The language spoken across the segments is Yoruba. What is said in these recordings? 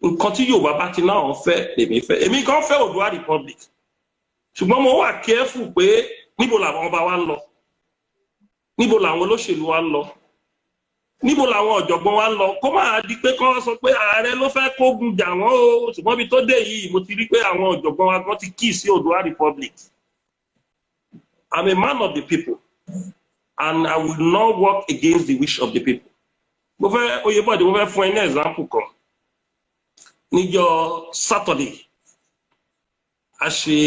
nǹkan tí Yorùbá bá ti náà fẹ́ lèmi fẹ́ èmi kan fẹ́ Oòduà Republic ṣùgbọ́n mo wà careful pé níbo làwọn ọba wa ń lọ níbo làwọn olóṣèlú wa ń lọ níbo làwọn ọ̀jọ̀gbọ́n wa ń lọ kó máa di pé kán sọ pé ààrẹ ló fẹ́ kógun jà wọ́n o ṣùgbọ́n bí tó dé yìí mo ti rí pé àwọn ọ̀jọ̀gbọ́n wa kan ti kí sí Oòduà Republic. I'm a man of the people and I will not work against the wish of the people. Mo fẹ́ Oyèbọ̀dé mo fẹ́ fún ẹ ní example kan níjọ́ Saturday a ṣe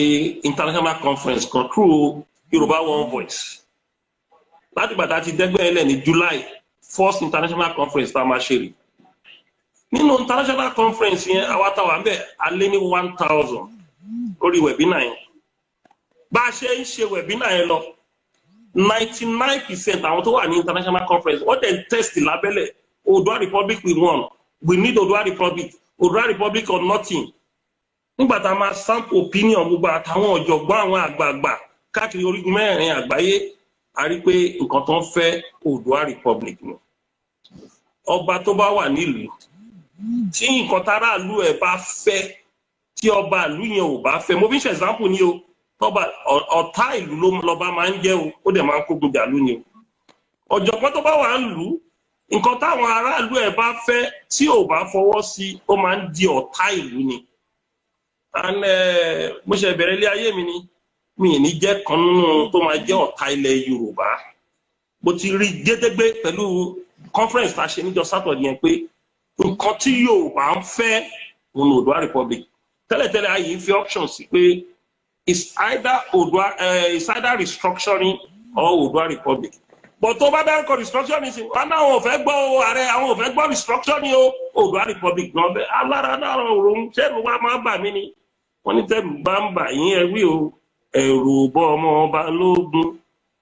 international conference kan through Yorùbá One Voice láti gbàtà ti dẹ́gbẹ́ ẹlẹ́ ní July 1st international conference tá a máa ṣe rí nínú international conference yẹn àwa táwa ń bẹ̀ a lé ní 1000 lórí webinar yẹn bá a ṣe ń ṣe webinar yẹn lọ 99% àwọn tó wà ní international conference wọ́n dẹ̀ test lábẹ́lẹ̀ Oòduà Republic we won we need Oòduà Republic or nothing nígbà tá a máa sample opinion gbogbo àtàwọn ọ̀jọ̀gbọ́n àwọn àgbààgbà káàkiri orígun mẹ́rin àgbáyé a rí pé nǹkan tó ń fẹ́ Oòduà Republic ni ọba tó bá wà nílùú tí nǹkan táráàlú ẹ̀ bá fẹ́ tí ọba ìlú yẹn ò bá fẹ́ mo fi ń ṣe example ni o tọ́ba ọ̀tá ìlú lọ́ba máa ń jẹ́ o ó dẹ̀ máa ń kógun jàlú ni o ọ̀jọ̀gbọ́n tó bá wà ń lù ú nǹkan táwọn aráàlú ẹ̀ bá fẹ́ tí ò bá fọwọ́ sí ó máa ń di ọ̀tá ìlú ni and mo ṣe bẹ̀rẹ̀ ilé ayé mi ni mi ní jẹ́ kan nínú tó máa jẹ́ ọ̀tá ilẹ̀ Yorùbá mo ti rí gédégbé pẹ̀lú conference tá a ṣe níjọ́ Saturday yẹn pé nǹkan tí Yorùbá ń fẹ́ òun Oòduà Republic tẹ́lẹ̀tẹ́lẹ̀ ayé fi option sí pé it's either restructuring or Oòduà Republic but tó bá dárúkọ restructuring sí wọn náà wọn ò fẹ́ gbọ́ ààrẹ àwọn ò fẹ́ gbọ́ restructuring o Oòduà Republic náà bẹ́ẹ̀ alára náà òun ṣẹ́nu wa máa bà mí ni wọ́n ní tẹ́lù bá ń bà yín ẹ wí o ẹ̀rù bọ́ ọmọ ọba lógún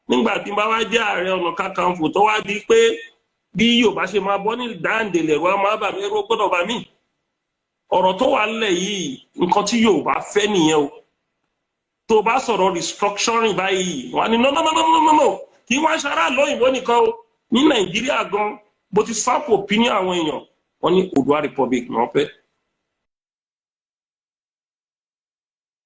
nígbà tí bá wá jẹ́ Ààrẹ Ọ̀nà Kakanfò tó wá di pé bí Yorùbá ṣe máa bọ́ ní dáǹdèlẹ̀ wa máa bà mí ẹ̀rù gbọ́dọ̀ bà mí ọ̀rọ̀ tó wà nílẹ̀ yìí nǹkan tí Yorùbá fẹ́ nìyẹn o tó bá sọ̀rọ̀ restructuring báyìí wọ́n ní no kí wọ́n ṣará lóyìnbó nìkan o ní Nàìjíríà gan bó ti sample opinion àwọn èèyàn wọ́n ní Oòduà Republic náà fẹ́